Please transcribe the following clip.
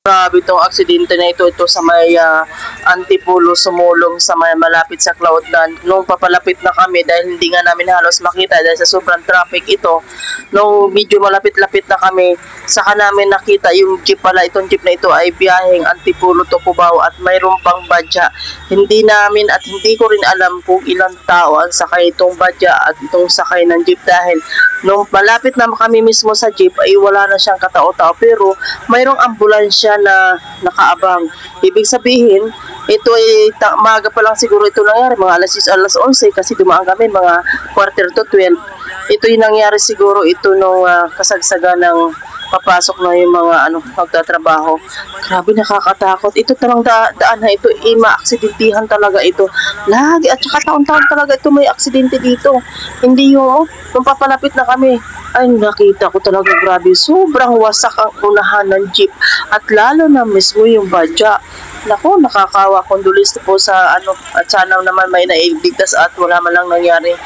Grabe itong aksidente na ito. Ito sa may Antipolo, sumulong sa may malapit sa Cloudland. Nung papalapit na kami dahil hindi nga namin halos makita dahil sa sobrang traffic ito. Nung medyo malapit-lapit na kami, saka namin nakita yung jeep pala. Itong jeep na ito ay biyaheng Antipolo to Cubao at mayroon pang badya. Hindi namin at hindi ko rin alam kung ilang tao ang sakay itong badya at itong sakay ng jeep dahil nung malapit na kami mismo sa jeep ay wala na siyang katao-tao pero mayroong ambulansya na nakaabang. Ibig sabihin, ito ay maga pa lang siguro ito nangyari, mga alas 6, alas 11 kasi dumaan kami mga quarter to 12. Ito yung nangyari siguro ito nung kasagsagan ng papasok na yung mga magtatrabaho. Grabe, nakakatakot. Ito talang daan na ito, maaksidentihan talaga ito. Lagi, at saka taon-taon talaga ito may aksidente dito. Hindi yung, nung papalapit na kami, ay nakita ko talaga grabe. Sobrang wasak ang unahan ng jeep. At lalo na mismo yung badya. Naku, nakakawa. Condolence po sa at sana naman may nailigtas at wala man lang nangyari.